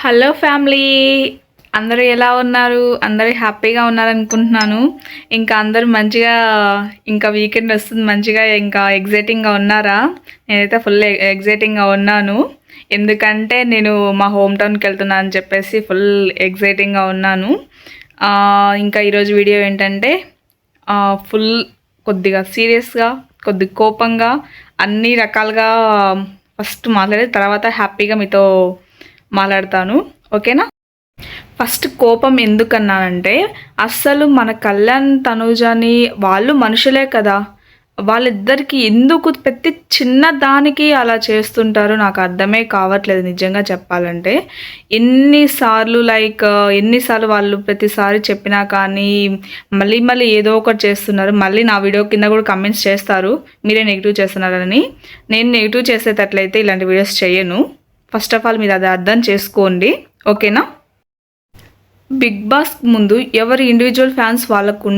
Hello family, అందరూ ఎలా ఉన్నారు? అందరూ హ్యాపీగా ఉన్నారనుకుంటున్నాను. ఇంకా అందరూ మంచిగా, ఇంకా వీకెండ్ వస్తుంది, మంచిగా ఇంకా ఎగ్జైటింగ్గా ఉన్నారా? నేనైతే ఫుల్ ఎగ్జైటింగ్గా ఉన్నాను. ఎందుకంటే నేను మా హోమ్ టౌన్కి వెళ్తున్నాను అని చెప్పేసి ఫుల్ ఎగ్జైటింగ్గా ఉన్నాను. ఇంకా ఈరోజు వీడియో ఏంటంటే ఫుల్ కొద్దిగా సీరియస్గా, కొద్దిగా కోపంగా, అన్ని రకాలుగా ఫస్ట్ మాట్లాడి తర్వాత హ్యాపీగా మీతో మాట్లాడతాను. ఓకేనా? ఫస్ట్ కోపం ఎందుకన్నానంటే, అస్సలు మన కళ్యాణ్ తనూజని వాళ్ళు మనుషులే కదా, వాళ్ళిద్దరికి ఎందుకు ప్రతి చిన్న దానికి అలా చేస్తుంటారో నాకు అర్థమే కావట్లేదు నిజంగా చెప్పాలంటే. ఎన్నిసార్లు వాళ్ళు ప్రతిసారి చెప్పినా కానీ మళ్ళీ మళ్ళీ ఏదో ఒకటి చేస్తున్నారు. మళ్ళీ నా వీడియో కింద కూడా కమెంట్స్ చేస్తారు, మీరే నెగిటివ్ చేస్తున్నారని. నేను నెగిటివ్ చేసేటట్లయితే ఇలాంటి వీడియోస్ చేయను. ఫస్ట్ ఆఫ్ ఆల్ మీరు అది అర్థం చేసుకోండి, ఓకేనా? బిగ్ బాస్ ముందు ఎవరి ఇండివిజువల్ ఫ్యాన్స్ వాళ్ళకు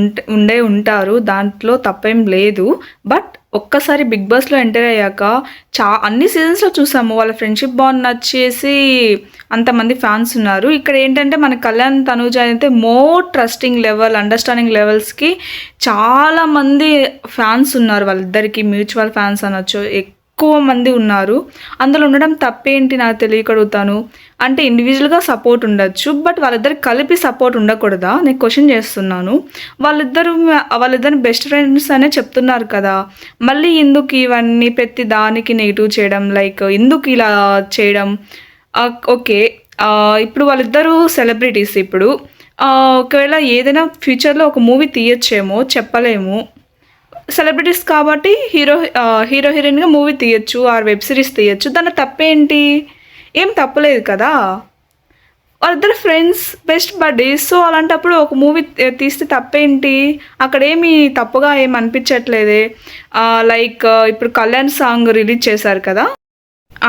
ఉంటారు, దాంట్లో తప్పేం లేదు. బట్ ఒక్కసారి బిగ్ బాస్లో ఎంటర్ అయ్యాక అన్ని సీజన్స్లో చూసాము, వాళ్ళ ఫ్రెండ్షిప్ బాండ్ నచ్చేసి అంతమంది ఫ్యాన్స్ ఉన్నారు. ఇక్కడ ఏంటంటే మన కళ్యాణ్ తనూజ అయితే మోర్ ట్రస్టింగ్ లెవెల్, అండర్స్టాండింగ్ లెవెల్స్కి చాలామంది ఫ్యాన్స్ ఉన్నారు. వాళ్ళిద్దరికి మ్యూచువల్ ఫ్యాన్స్ అనొచ్చు, ఎక్కువ మంది ఉన్నారు. అందులో ఉండడం తప్పేంటి నాకు తెలియకడుగుతాను. అంటే ఇండివిజువల్గా సపోర్ట్ ఉండొచ్చు, బట్ వాళ్ళిద్దరికి కలిపి సపోర్ట్ ఉండకూడదా? నేను క్వశ్చన్ చేస్తున్నాను. వాళ్ళిద్దరు బెస్ట్ ఫ్రెండ్స్ అనే చెప్తున్నారు కదా, మళ్ళీ ఎందుకు ఇవన్నీ ప్రతి దానికి నెగిటివ్ చేయడం? లైక్ ఎందుకు ఇలా చేయడం? ఓకే, ఇప్పుడు వాళ్ళిద్దరూ సెలబ్రిటీస్. ఇప్పుడు ఒకవేళ ఏదైనా ఫ్యూచర్లో ఒక మూవీ తీయచ్చేమో చెప్పలేము. సెలబ్రిటీస్ కాబట్టి హీరో హీరోయిన్గా మూవీ తీయచ్చు, ఆర్ వెబ్ సిరీస్ తీయచ్చు. దాని తప్పేంటి? ఏం తప్పలేదు కదా. వాళ్ళిద్దరు ఫ్రెండ్స్, బెస్ట్ బడ్డీస్. సో అలాంటప్పుడు ఒక మూవీ తీస్తే తప్పేంటి? అక్కడ ఏమి తప్పుగా ఏమి అనిపించట్లేదే. లైక్ ఇప్పుడు కళ్యాణ్ సాంగ్ రిలీజ్ చేశారు కదా,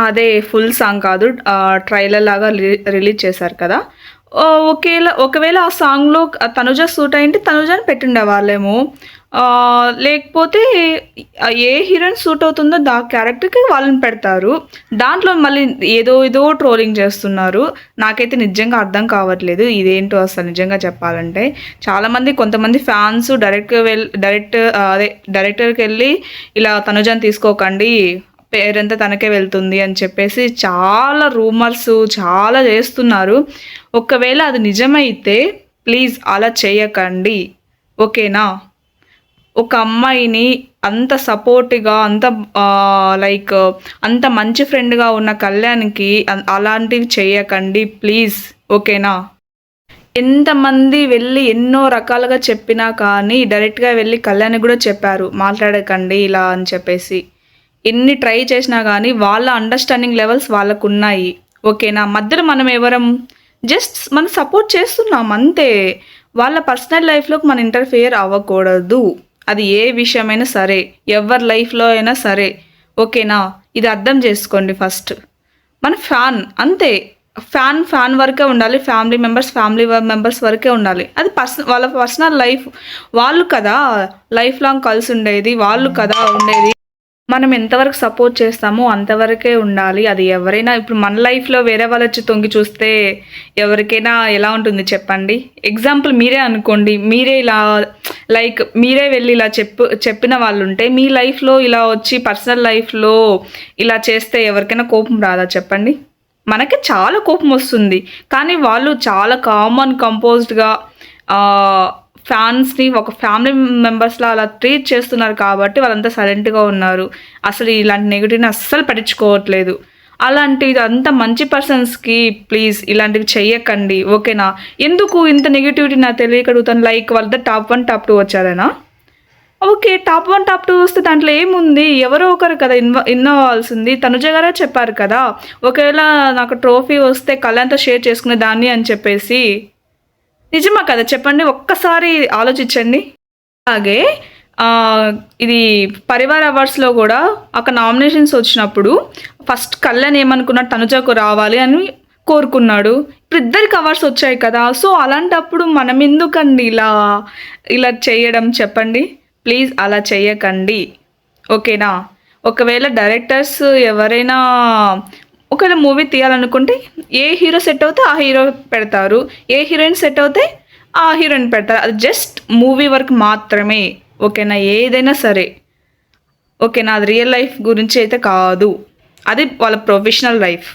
అదే ఫుల్ సాంగ్ కాదు, ట్రైలర్ లాగా రిలీజ్ చేశారు కదా. ఒకవేళ ఆ సాంగ్లో తనుజ సూట్ అయింటే తనుజని పెట్టిండే వాళ్ళేమో, లేకపోతే ఏ హీరోయిన్ సూట్ అవుతుందో దా క్యారెక్టర్కి వాళ్ళని పెడతారు. దాంట్లో మళ్ళీ ఏదో ట్రోలింగ్ చేస్తున్నారు. నాకైతే నిజంగా అర్థం కావట్లేదు ఇదేంటో అసలు నిజంగా చెప్పాలంటే. కొంతమంది ఫ్యాన్స్ డైరెక్టర్కి వెళ్ళి ఇలా తనుజని తీసుకోకండి, పేరంతా తనకే వెళ్తుంది అని చెప్పేసి చాలా రూమర్స్ చాలా చేస్తున్నారు. ఒకవేళ అది నిజమైతే ప్లీజ్ అలా చేయకండి, ఓకేనా? ఒక అమ్మాయిని అంత సపోర్ట్గా, అంత మంచి ఫ్రెండ్గా ఉన్న కళ్యాణ్కి అలాంటివి చేయకండి ప్లీజ్, ఓకేనా? ఎంతమంది వెళ్ళి ఎన్నో రకాలుగా చెప్పినా కానీ డైరెక్ట్గా వెళ్ళి కళ్యాణ్కి కూడా చెప్పారు, మాట్లాడకండి ఇలా అని చెప్పేసి. ఎన్ని ట్రై చేసినా కానీ వాళ్ళ అండర్స్టాండింగ్ లెవెల్స్ వాళ్ళకు ఉన్నాయి, ఓకేనా? మధ్యలో మనం ఎవరం? జస్ట్ మనం సపోర్ట్ చేస్తున్నాం అంతే. వాళ్ళ పర్సనల్ లైఫ్లోకి మనం ఇంటర్ఫియర్ అవ్వకూడదు. అది ఏ విషయమైనా సరే, ఎవరి లైఫ్లో అయినా సరే, ఓకేనా? ఇది అర్థం చేసుకోండి ఫస్ట్. మన ఫ్యాన్ అంతే, ఫ్యాన్ వరకే ఉండాలి. ఫ్యామిలీ మెంబర్స్ వరకే ఉండాలి. అది వాళ్ళ పర్సనల్ లైఫ్. వాళ్ళు కదా లైఫ్ లాంగ్ కలిసి ఉండేది, వాళ్ళు కదా ఉండేది. మనం ఎంతవరకు సపోర్ట్ చేస్తామో అంతవరకే ఉండాలి. అది ఎవరైనా, ఇప్పుడు మన లైఫ్లో వేరే వాళ్ళు వచ్చి తొంగి చూస్తే ఎవరికైనా ఎలా ఉంటుంది చెప్పండి? ఎగ్జాంపుల్ మీరే అనుకోండి, మీరే వెళ్ళి ఇలా చెప్పిన వాళ్ళు ఉంటే మీ లైఫ్లో ఇలా వచ్చి పర్సనల్ లైఫ్లో ఇలా చేస్తే ఎవరికైనా కోపం రాదా చెప్పండి? మనకి చాలా కోపం వస్తుంది. కానీ వాళ్ళు చాలా కంపోజ్డ్గా ఫ్యాన్స్ని ఒక ఫ్యామిలీ మెంబర్స్లో అలా ట్రీట్ చేస్తున్నారు కాబట్టి వాళ్ళంతా సైలెంట్గా ఉన్నారు. అసలు ఇలాంటి నెగిటివ్ని అస్సలు పట్టించుకోవట్లేదు. అలాంటివి అంత మంచి పర్సన్స్కి ప్లీజ్ ఇలాంటివి చెయ్యకండి, ఓకేనా? ఎందుకు ఇంత నెగిటివిటీ నాకు తెలియకడుగుతాను. లైక్ వాళ్ళ టాప్ 1 టాప్ 2 వచ్చారేనా? ఓకే, టాప్ 1 టాప్ 2 వస్తే దాంట్లో ఏముంది? ఎవరో ఒకరు కదా ఇన్వాల్వ్ అవ్వాల్సింది. తనుజ గారే చెప్పారు కదా, ఒకవేళ నాకు ట్రోఫీ వస్తే కళ్యాణ్తో షేర్ చేసుకునే దాన్ని అని చెప్పేసి. నిజమా కదా చెప్పండి, ఒక్కసారి ఆలోచించండి. అలాగే ఇది పరివార్ అవార్డ్స్లో కూడా ఒక నామినేషన్స్ వచ్చినప్పుడు ఫస్ట్ కళ్యాణ్ ఏమనుకున్నాడు, తనుజకు రావాలి అని కోరుకున్నాడు. ఇప్పుడు ఇద్దరికి అవార్డ్స్ వచ్చాయి కదా. సో అలాంటప్పుడు మనం ఎందుకండి ఇలా చేయడం చెప్పండి? ప్లీజ్ అలా చేయకండి, ఓకేనా? ఒకవేళ డైరెక్టర్స్ ఎవరైనా ఒకవేళ మూవీ తీయాలనుకుంటే ఏ హీరో సెట్ అవుతే ఆ హీరో పెడతారు, ఏ హీరోయిన్ సెట్ అవుతే ఆ హీరోయిన్ పెడతారు. అది జస్ట్ మూవీ వర్క్ మాత్రమే. ఓకేనా, ఏదైనా సరే. ఓకేనా, అది రియల్ లైఫ్ గురించి అయితే కాదు. అది వాళ్ళ ప్రొఫెషనల్ లైఫ్.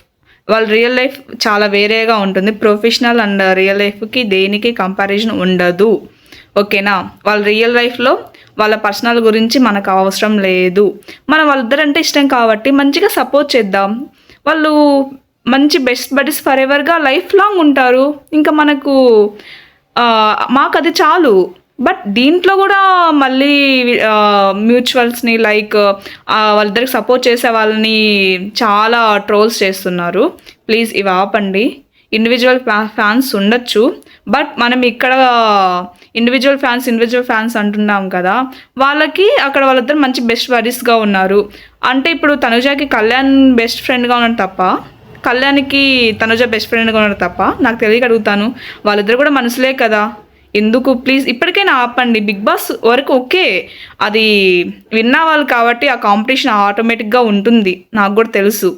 వాళ్ళ రియల్ లైఫ్ చాలా వేరేగా ఉంటుంది. ప్రొఫెషనల్ అండ్ రియల్ లైఫ్కి దేనికి కంపారిజన్ ఉండదు. ఓకేనా, వాళ్ళ రియల్ లైఫ్లో వాళ్ళ పర్సనల్ గురించి మనకు అవసరం లేదు. మనం వాళ్ళిద్దరంటే ఇష్టం కాబట్టి మంచిగా సపోర్ట్ చేద్దాం. వాళ్ళు మంచి బెస్ట్ బడీస్ ఫర్ ఎవర్గా లైఫ్ లాంగ్ ఉంటారు. ఇంకా మనకు మాకు అది చాలు. బట్ దీంట్లో కూడా మళ్ళీ మ్యూచువల్స్ని లైక్ వాళ్ళిద్దరికి సపోర్ట్ చేసే వాళ్ళని చాలా ట్రోల్స్ చేస్తున్నారు. ప్లీజ్ ఇవి ఆపండి. ఇండివిజువల్ ఫ్యాన్స్ ఉండొచ్చు, బట్ మనం ఇక్కడ ఇండివిజువల్ ఫ్యాన్స్ అంటున్నాం కదా, వాళ్ళకి అక్కడ వాళ్ళిద్దరు మంచి బెస్ట్ బడీస్గా ఉన్నారు. అంటే ఇప్పుడు తనుజాకి కళ్యాణ్ బెస్ట్ ఫ్రెండ్గా ఉన్నాడు తప్ప, కళ్యాణ్కి తనుజ బెస్ట్ ఫ్రెండ్గా ఉన్నాడు తప్ప, నాకు తెలియక అడుగుతాను, వాళ్ళిద్దరు కూడా మనసులే కదా. ఎందుకు ప్లీజ్ ఇప్పటికైనా ఆపండి. బిగ్ బాస్ వరకు ఓకే, అది విన్న వాళ్ళు కాబట్టి ఆ కాంపిటీషన్ ఆటోమేటిక్గా ఉంటుంది, నాకు కూడా తెలుసు.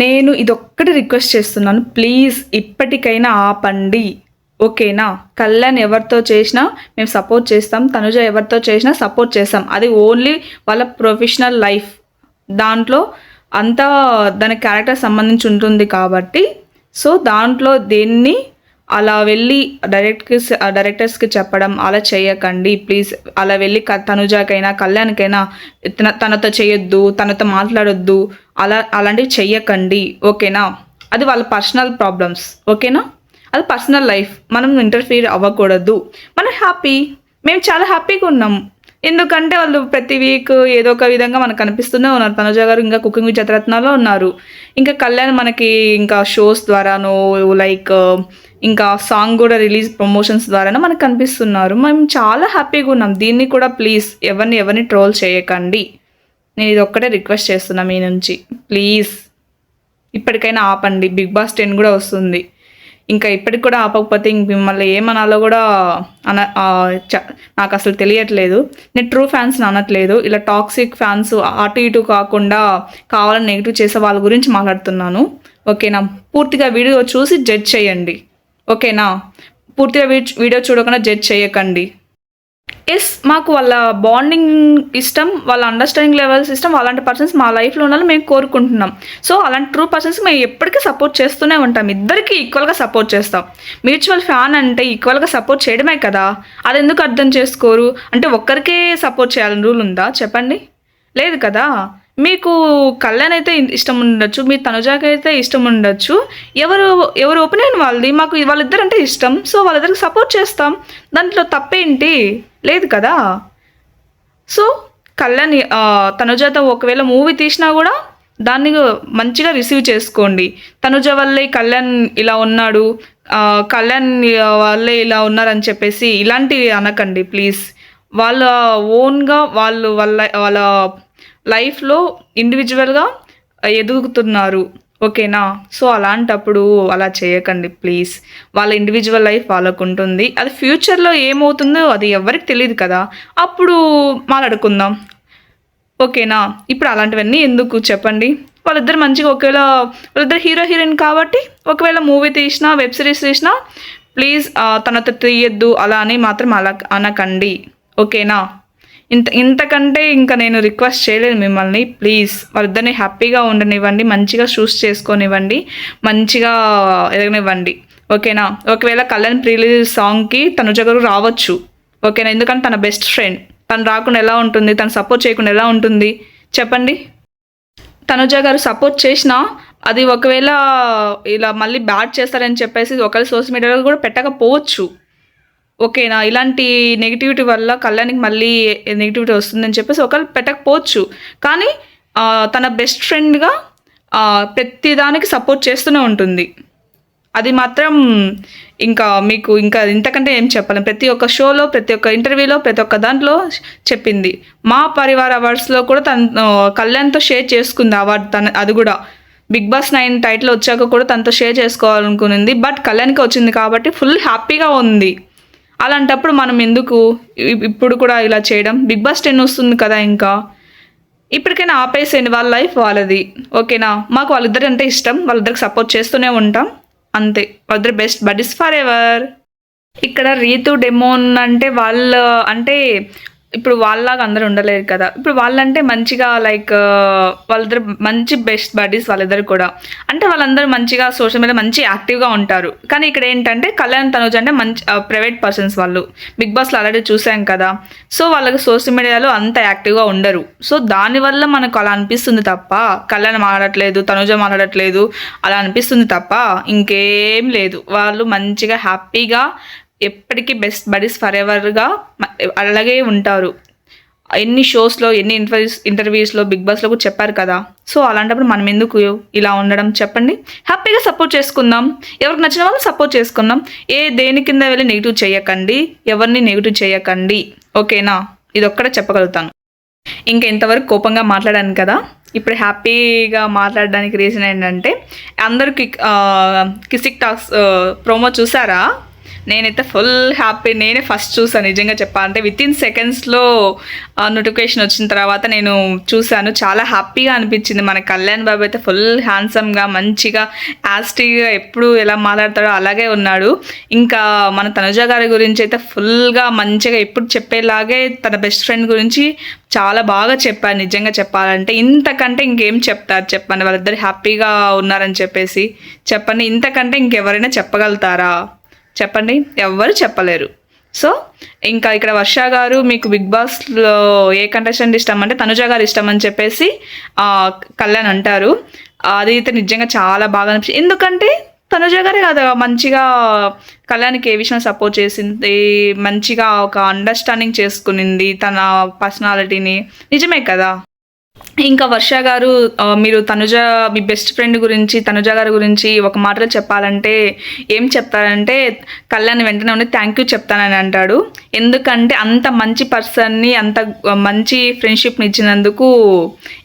నేను ఇదొక్కటి రిక్వెస్ట్ చేస్తున్నాను, ప్లీజ్ ఇప్పటికైనా ఆపండి. ఓకేనా, కళ్యాణ్ ఎవరితో చేసినా మేము సపోర్ట్ చేస్తాం, తనుజ ఎవరితో చేసినా సపోర్ట్ చేస్తాం. అది ఓన్లీ వాళ్ళ ప్రొఫెషనల్ లైఫ్, దాంట్లో అంతా దాని క్యారెక్టర్ సంబంధించి ఉంటుంది కాబట్టి. సో దాంట్లో దేన్ని అలా వెళ్ళి డైరెక్టర్స్కి చెప్పడం అలా చేయకండి ప్లీజ్. అలా వెళ్ళి తనుజాకైనా కళ్యాణ్కైనా తనతో చేయొద్దు, తనతో మాట్లాడొద్దు, అలాంటివి చెయ్యకండి. ఓకేనా, అది వాళ్ళ పర్సనల్ ప్రాబ్లమ్స్. ఓకేనా, అది పర్సనల్ లైఫ్, మనం ఇంటర్ఫీర్ అవ్వకూడదు. మనం హ్యాపీ, మేము చాలా హ్యాపీగా ఉన్నాం. ఎందుకంటే వాళ్ళు ప్రతి వీక్ ఏదో ఒక విధంగా మనకు కనిపిస్తూనే ఉన్నారు. తనుజ గారు ఇంకా కుకింగ్ విత్ జతరత్నాలో ఉన్నారు, ఇంకా కళ్యాణ్ మనకి ఇంకా షోస్ ద్వారానో లైక్ ఇంకా సాంగ్ కూడా రిలీజ్ ప్రమోషన్స్ ద్వారానో మనకు కనిపిస్తున్నారు. మేము చాలా హ్యాపీగా ఉన్నాం. దీన్ని కూడా ప్లీజ్ ఎవరిని ట్రోల్ చేయకండి. నేను ఇది ఒక్కటే రిక్వెస్ట్ చేస్తున్నా మీ నుంచి, ప్లీజ్ ఇప్పటికైనా ఆపండి. బిగ్ బాస్ 10 కూడా వస్తుంది, ఇంకా ఇప్పటికి కూడా ఆపకపోతే ఇంక మిమ్మల్ని ఏమనాలో కూడా నాకు అసలు తెలియట్లేదు. నేను ట్రూ ఫ్యాన్స్ని అనట్లేదు, ఇలా టాక్సిక్ ఫ్యాన్స్ అటు ఇటు కాకుండా కావాలని నెగిటివ్ చేసే వాళ్ళ గురించి మాట్లాడుతున్నాను. ఓకేనా, పూర్తిగా వీడియో చూసి జడ్జ్ చేయండి. ఓకేనా, పూర్తిగా వీడియో చూడకుండా జడ్జ్ చేయకండి. ఎస్, మాకు వాళ్ళ బాండింగ్ ఇష్టం, వాళ్ళ అండర్స్టాండింగ్ లెవెల్స్ ఇష్టం, అలాంటి పర్సన్స్ మా లైఫ్లో ఉండాలని మేము కోరుకుంటున్నాం. సో అలాంటి ట్రూ పర్సన్స్ మేము ఎప్పటికీ సపోర్ట్ చేస్తూనే ఉంటాం. ఇద్దరికి ఈక్వల్గా సపోర్ట్ చేస్తాం. మ్యూచువల్ ఫ్యాన్ అంటే ఈక్వల్గా సపోర్ట్ చేయడమే కదా, అది ఎందుకు అర్థం చేసుకోరు? అంటే ఒక్కరికే సపోర్ట్ చేయాలని రూల్ ఉందా చెప్పండి? లేదు కదా. మీకు కళ్యాణ్ అయితే ఇష్టం ఉండొచ్చు, మీ తనుజాకి అయితే ఇష్టం ఉండొచ్చు, ఎవరు ఒపీనియన్ వాళ్ళది. మాకు వాళ్ళిద్దరంటే ఇష్టం, సో వాళ్ళిద్దరికి సపోర్ట్ చేస్తాం. దాంట్లో తప్పేంటి? లేదు కదా. సో కళ్యాణ్ తనుజాతో ఒకవేళ మూవీ తీసినా కూడా దాన్ని మంచిగా రిసీవ్ చేసుకోండి. తనుజ వల్లే కళ్యాణ్ ఇలా ఉన్నాడు, కళ్యాణ్ వాళ్ళే ఇలా ఉన్నారని చెప్పేసి ఇలాంటివి అనకండి ప్లీజ్. వాళ్ళ ఓన్గా వాళ్ళ లైఫ్లో ఇండివిజువల్గా ఎదుగుతున్నారు. ఓకేనా, సో అలాంటప్పుడు అలా చేయకండి ప్లీజ్. వాళ్ళ ఇండివిజువల్ లైఫ్ వాళ్ళకు ఉంటుంది, అది ఫ్యూచర్లో ఏమవుతుందో అది ఎవరికి తెలియదు కదా, అప్పుడు మాట్లాడుకుందాం. ఓకేనా, ఇప్పుడు అలాంటివన్నీ ఎందుకు చెప్పండి. వాళ్ళిద్దరు మంచిగా వాళ్ళిద్దరు హీరో హీరోయిన్ కాబట్టి ఒకవేళ మూవీ తీసినా వెబ్ సిరీస్ తీసినా ప్లీజ్ తనతో తీయద్దు అలా అని మాత్రం అలా అనకండి. ఓకేనా, ఇంతకంటే ఇంకా నేను రిక్వెస్ట్ చేయలేదు మిమ్మల్ని. ప్లీజ్ వాళ్ళిద్దరిని హ్యాపీగా ఉండనివ్వండి, మంచిగా చూస్ చేసుకొనివ్వండి, మంచిగా ఎదగనివ్వండి. ఓకేనా, ఒకవేళ కళ్యాణ్ ప్రీ రిలీజ్ సాంగ్కి తనుజ గారు రావచ్చు. ఓకేనా, ఎందుకంటే తన బెస్ట్ ఫ్రెండ్, తను రాకుండా ఎలా ఉంటుంది, తను సపోర్ట్ చేయకుండా ఎలా ఉంటుంది చెప్పండి. తనుజ గారు సపోర్ట్ చేసినా అది ఒకవేళ ఇలా మళ్ళీ బ్యాడ్ చేస్తారని చెప్పేసి ఒకవేళ సోషల్ మీడియాలో కూడా పెట్టకపోవచ్చు. ఓకేనా, ఇలాంటి నెగిటివిటీ వల్ల కళ్యాణ్కి మళ్ళీ నెగిటివిటీ వస్తుందని చెప్పేసి ఒకవేళ పెట్టకపోవచ్చు. కానీ తన బెస్ట్ ఫ్రెండ్గా ప్రతి దానికి సపోర్ట్ చేస్తూనే ఉంటుంది. అది మాత్రం ఇంకా మీకు ఇంకా ఇంతకంటే ఏం చెప్పలేం. ప్రతి ఒక్క షోలో, ప్రతి ఒక్క ఇంటర్వ్యూలో, ప్రతి ఒక్క దాంట్లో చెప్పింది. మా పరివార్ అవార్డ్స్లో కూడా తను కళ్యాణ్తో షేర్ చేసుకుంది అవార్డు. అది కూడా బిగ్ బాస్ 9 టైటిల్ వచ్చాక కూడా తనతో షేర్ చేసుకోవాలనుకునింది, బట్ కళ్యాణ్కి వచ్చింది కాబట్టి ఫుల్ హ్యాపీగా ఉంది. అలాంటప్పుడు మనం ఎందుకు ఇప్పుడు కూడా ఇలా చేయడం? బిగ్ బాస్ 10 వస్తుంది కదా, ఇంకా ఇప్పటికైనా ఆపేసేయండి, వాళ్ళ లైఫ్ వాళ్ళది. ఓకేనా? మాకు వాళ్ళిద్దరు అంటే ఇష్టం, వాళ్ళిద్దరికి సపోర్ట్ చేస్తూనే ఉంటాం అంతే. వాళ్ళిద్దరు బెస్ట్ బడ్డీస్ ఫర్ ఎవర్. ఇక్కడ రీతు డెమోన్ అంటే అంటే ఇప్పుడు వాళ్ళలాగా అందరూ ఉండలేరు కదా. ఇప్పుడు వాళ్ళంటే మంచిగా లైక్ వాళ్ళిద్దరు మంచి బెస్ట్ బడ్డీస్ వాళ్ళిద్దరు కూడా. అంటే వాళ్ళందరూ మంచిగా సోషల్ మీడియా మంచి యాక్టివ్గా ఉంటారు. కానీ ఇక్కడ ఏంటంటే కళ్యాణ్ తనుజ్ అంటే మంచి ప్రైవేట్ పర్సన్స్ వాళ్ళు. బిగ్ బాస్లో ఆల్రెడీ చూసాం కదా. సో వాళ్ళకి సోషల్ మీడియాలో అంత యాక్టివ్గా ఉండరు. సో దానివల్ల మనకు అలా అనిపిస్తుంది తప్ప కళ్యాణ్ మాట్లాడట్లేదు, తనుజ మాట్లాడట్లేదు అలా అనిపిస్తుంది తప్ప ఇంకేం లేదు. వాళ్ళు మంచిగా హ్యాపీగా ఎప్పటికీ బెస్ట్ బడీస్ ఫర్ ఎవర్గా అలాగే ఉంటారు. ఎన్ని షోస్లో ఎన్ని ఇంటర్వ్యూస్లో బిగ్ బాస్లో కూడా చెప్పారు కదా. సో అలాంటప్పుడు మనం ఎందుకు ఇలా ఉండడం చెప్పండి. హ్యాపీగా సపోర్ట్ చేసుకుందాం, ఎవరికి నచ్చిన వాళ్ళు సపోర్ట్ చేసుకుందాం. దేని కింద వెళ్ళి నెగిటివ్ చేయకండి, ఎవరిని నెగిటివ్ చేయకండి. ఓకేనా? ఇది ఒక్కడే చెప్పగలుగుతాను. ఇంకా ఇంతవరకు కోపంగా మాట్లాడాను కదా, ఇప్పుడు హ్యాపీగా మాట్లాడడానికి రీజన్ ఏంటంటే అందరికి కిసిక్ టాక్స్ ప్రోమో చూసారా? నేనైతే ఫుల్ హ్యాపీ. నేనే ఫస్ట్ చూసాను నిజంగా చెప్పాలంటే. వితిన్ సెకండ్స్లో నోటిఫికేషన్ వచ్చిన తర్వాత నేను చూశాను. చాలా హ్యాపీగా అనిపించింది. మన కళ్యాణ్ బాబు అయితే ఫుల్ హ్యాండ్సమ్గా మంచిగా యాస్టీగా ఎప్పుడు ఎలా మాట్లాడతాడో అలాగే ఉన్నాడు. ఇంకా మన తనుజ గారి గురించి అయితే ఫుల్గా మంచిగా ఎప్పుడు చెప్పేలాగే తన బెస్ట్ ఫ్రెండ్ గురించి చాలా బాగా చెప్పారు నిజంగా చెప్పాలంటే. ఇంతకంటే ఇంకేం చెప్తారు చెప్పండి? వాళ్ళిద్దరు హ్యాపీగా ఉన్నారని చెప్పేసి చెప్పండి. ఇంతకంటే ఇంకెవరైనా చెప్పగలుగుతారా చెప్పండి? ఎవ్వరు చెప్పలేరు. సో ఇంకా ఇక్కడ వర్ష గారు మీకు బిగ్ బాస్లో ఏ కంటెస్టెంట్ ఇష్టం అంటే తనుజ గారు ఇష్టం అని చెప్పేసి కళ్యాణ్ అంటారు. అది అయితే నిజంగా చాలా బాగా అనిపించింది. ఎందుకంటే తనుజ గారే కదా మంచిగా కళ్యాణ్కి ఏ విషయం సపోర్ట్ చేసింది, మంచిగా ఒక అండర్స్టాండింగ్ చేసుకునింది తన పర్సనాలిటీని. నిజమే కదా. ఇంకా వర్ష గారు మీరు మీ బెస్ట్ ఫ్రెండ్ గురించి తనుజ గారి గురించి ఒక మాటలో చెప్పాలంటే ఏం చెప్తారంటే కళ్యాణ్ వెంటనే ఉండి థ్యాంక్ యూ చెప్తానని అంటాడు. ఎందుకంటే అంత మంచి పర్సన్ని అంత మంచి ఫ్రెండ్షిప్ని ఇచ్చినందుకు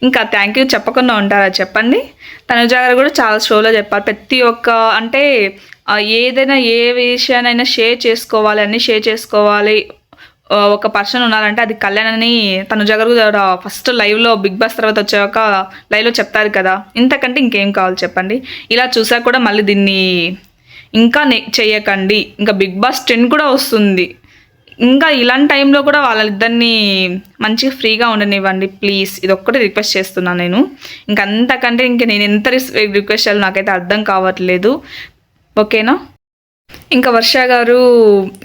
ఇంకా థ్యాంక్ యూ చెప్పకుండా ఉంటారా చెప్పండి? తనుజ గారు కూడా చాలా షోలో చెప్పారు. ప్రతి ఒక్క అంటే ఏదైనా ఏ విషయానైనా షేర్ చేసుకోవాలి, అన్నీ షేర్ చేసుకోవాలి. ఒక పర్సన్ ఉన్నారంటే అది కళ్యాణ్ అని తనుజ గారు ఫస్ట్ లైవ్లో బిగ్ బాస్ తర్వాత వచ్చాక లైవ్లో చెప్తారు కదా. ఇంతకంటే ఇంకేం కావాలి చెప్పండి? ఇలా చూసాక కూడా మళ్ళీ దీన్ని ఇంకా చేయకండి. ఇంకా బిగ్ బాస్ 10 కూడా వస్తుంది. ఇంకా ఇలాంటి టైంలో కూడా వాళ్ళిద్దరిని మంచిగా ఫ్రీగా ఉండనివ్వండి ప్లీజ్. ఇది ఒక్కటే రిక్వెస్ట్ చేస్తున్నాను నేను. ఇంక అంతకంటే ఇంక నేను ఎంత రిక్వెస్ట్ చేయాలో నాకైతే అర్థం కావట్లేదు. ఓకేనా? ఇంకా వర్ష గారు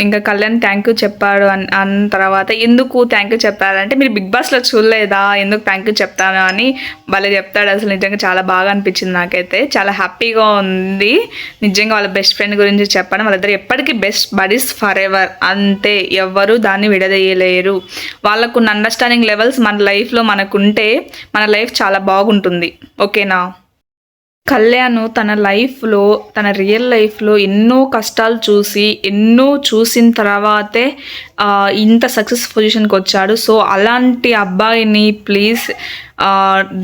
ఇంకా కళ్యాణ్ థ్యాంక్ యూ చెప్పాడు అన్న తర్వాత ఎందుకు థ్యాంక్ యూ చెప్పారంటే మీరు బిగ్ బాస్లో చూడలేదా, ఎందుకు థ్యాంక్ యూ చెప్తాను అని భలే చెప్తాడు. అసలు నిజంగా చాలా బాగా అనిపించింది నాకైతే. చాలా హ్యాపీగా ఉంది నిజంగా. వాళ్ళ బెస్ట్ ఫ్రెండ్ గురించి చెప్పడం, వాళ్ళిద్దరు ఎప్పటికీ బెస్ట్ బడీస్ ఫర్ ఎవర్ అంతే. ఎవ్వరు దాన్ని విడదీయలేరు. వాళ్ళకున్న అండర్స్టాండింగ్ లెవెల్స్ మన లైఫ్లో మనకుంటే మన లైఫ్ చాలా బాగుంటుంది. ఓకేనా? కళ్యాణ్ తన లైఫ్లో తన రియల్ లైఫ్లో ఎన్నో కష్టాలు చూసిన తర్వాతే ఇంత సక్సెస్ పొజిషన్కి వచ్చాడు. సో అలాంటి అబ్బాయిని ప్లీజ్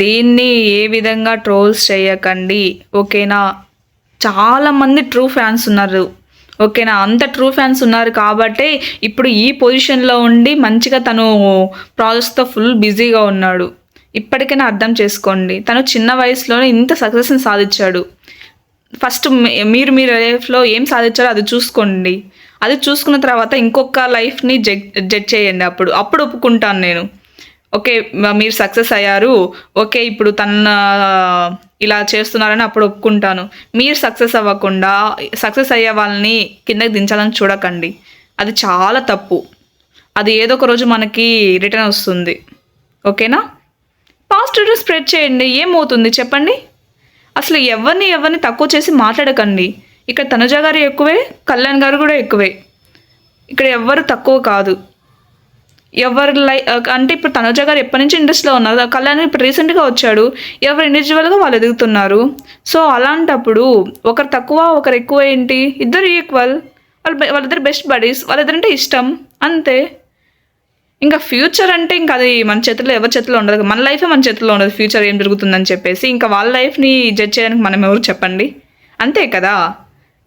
దేన్ని ఏ విధంగా ట్రోల్స్ చేయకండి. ఓకేనా? చాలామంది ట్రూ ఫ్యాన్స్ ఉన్నారు. ఓకేనా? అంత ట్రూ ఫ్యాన్స్ ఉన్నారు కాబట్టి ఇప్పుడు ఈ పొజిషన్లో ఉండి మంచిగా తను ప్రాజెక్ట్స్తో ఫుల్ బిజీగా ఉన్నాడు. ఇప్పటికైనా అర్థం చేసుకోండి. తను చిన్న వయసులోనే ఇంత సక్సెస్ని సాధించాడు. ఫస్ట్ మీరు మీ లైఫ్లో ఏం సాధించారో అది చూసుకోండి. అది చూసుకున్న తర్వాత ఇంకొక లైఫ్ని జడ్జ్ చేయండి. అప్పుడు ఒప్పుకుంటాను నేను. ఓకే మీరు సక్సెస్ అయ్యారు, ఓకే ఇప్పుడు తన ఇలా చేస్తున్నారని అప్పుడు ఒప్పుకుంటాను. మీరు సక్సెస్ అవ్వకుండా సక్సెస్ అయ్యే వాళ్ళని కిందకి దించాలని చూడకండి. అది చాలా తప్పు. అది ఏదో ఒక రోజు మనకి రిటర్న్ వస్తుంది. ఓకేనా? పాజిటివ్ స్ప్రెడ్ చేయండి. ఏమవుతుంది చెప్పండి? అసలు ఎవరిని తక్కువ చేసి మాట్లాడకండి. ఇక్కడ తనుజ గారు ఎక్కువే, కళ్యాణ్ గారు కూడా ఎక్కువే. ఇక్కడ ఎవ్వరు తక్కువ కాదు. అంటే ఇప్పుడు తనుజ గారు ఎప్పటి నుంచి ఇండస్ట్రీలో ఉన్నారు, కళ్యాణ్ ఇప్పుడు రీసెంట్గా వచ్చాడు. ఎవరు ఇండివిజువల్గా వాళ్ళు ఎదుగుతున్నారు. సో అలాంటప్పుడు ఒకరు తక్కువ ఒకరు ఎక్కువ ఏంటి? ఇద్దరు ఈక్వల్. వాళ్ళిద్దరు బెస్ట్ బడీస్. వాళ్ళిద్దరంటే ఇష్టం అంతే. ఇంకా ఫ్యూచర్ అంటే ఇంకా అది మన చేతిలో ఎవరి చేతిలో ఉండదు. మన లైఫే మన చేతిలో ఉండదు ఫ్యూచర్ ఏం జరుగుతుందని చెప్పేసి. ఇంకా వాళ్ళ లైఫ్ని జడ్జ్ చేయడానికి మనం ఎవరు చెప్పండి? అంతే కదా.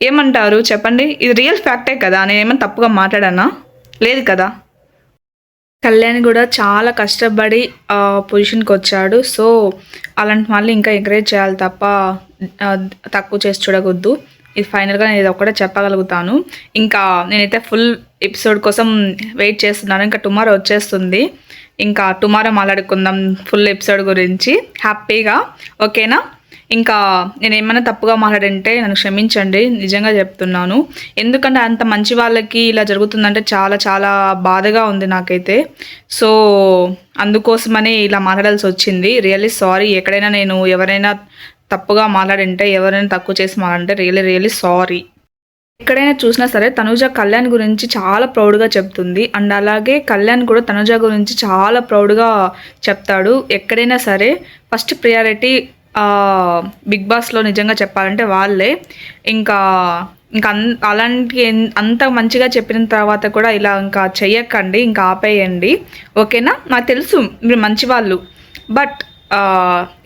ఏమంటారు చెప్పండి? ఇది రియల్ ఫ్యాక్టే కదా. నేను ఏమైనా తప్పుగా మాట్లాడానా? లేదు కదా. కళ్యాణ్ కూడా చాలా కష్టపడి పొజిషన్కి వచ్చాడు. సో అలాంటి వాళ్ళని ఇంకా ఎంకరేజ్ చేయాలి తప్ప తక్కువ చేసి చూడకూడదు. ఇది ఫైనల్గా నేను ఇది ఒక్కటే చెప్పగలుగుతాను. ఇంకా నేనైతే ఫుల్ ఎపిసోడ్ కోసం వెయిట్ చేస్తున్నాను. ఇంకా టుమారో వచ్చేస్తుంది. ఇంకా టుమారో మాట్లాడుకుందాం ఫుల్ ఎపిసోడ్ గురించి హ్యాపీగా, ఓకేనా? ఇంకా నేను ఏమైనా తప్పుగా మాట్లాడంటే నన్ను క్షమించండి, నిజంగా చెప్తున్నాను. ఎందుకంటే అంత మంచి వాళ్ళకి ఇలా జరుగుతుందంటే చాలా చాలా బాధగా ఉంది నాకైతే. సో అందుకోసమని ఇలా మాట్లాడాల్సి వచ్చింది. Really sorry. ఎక్కడైనా నేను ఎవరైనా తప్పుగా మాట్లాడింటే, ఎవరైనా తక్కువ చేసి మాట్లాడంటే రియల్లీ సారీ. ఎక్కడైనా చూసినా సరే తనుజ కళ్యాణ్ గురించి చాలా ప్రౌడ్గా చెప్తుంది. అండ్ అలాగే కళ్యాణ్ కూడా తనుజ గురించి చాలా ప్రౌడ్గా చెప్తాడు. ఎక్కడైనా సరే ఫస్ట్ ప్రియారిటీ బిగ్ బాస్లో నిజంగా చెప్పాలంటే వాళ్ళే. ఇంకా ఇంకా అలాంటి అంత మంచిగా చెప్పిన తర్వాత కూడా ఇలా ఇంకా చెయ్యకండి, ఇంకా ఆపేయండి, ఓకేనా? నాకు తెలుసు మీరు మంచి వాళ్ళు, బట్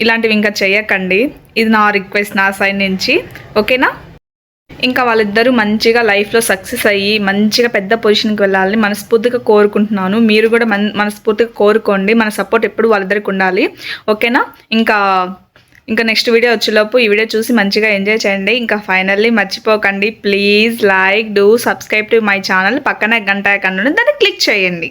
ఇలాంటివి ఇంకా చెయ్యకండి. ఇది నా రిక్వెస్ట్ నా సైడ్ నుంచి, ఓకేనా? ఇంకా వాళ్ళిద్దరూ మంచిగా లైఫ్లో సక్సెస్ అయ్యి మంచిగా పెద్ద పొజిషన్కి వెళ్ళాలని మనస్ఫూర్తిగా కోరుకుంటున్నాను. మీరు కూడా మనస్ఫూర్తిగా కోరుకోండి. మన సపోర్ట్ ఎప్పుడు వాళ్ళిద్దరికి ఉండాలి, ఓకేనా? ఇంకా నెక్స్ట్ వీడియో వచ్చేలోపు ఈ వీడియో చూసి మంచిగా ఎంజాయ్ చేయండి. ఇంకా ఫైనల్లీ మర్చిపోకండి, please like, do subscribe to my channel. పక్కన గంట ఐకాన్ దాన్ని క్లిక్ చేయండి.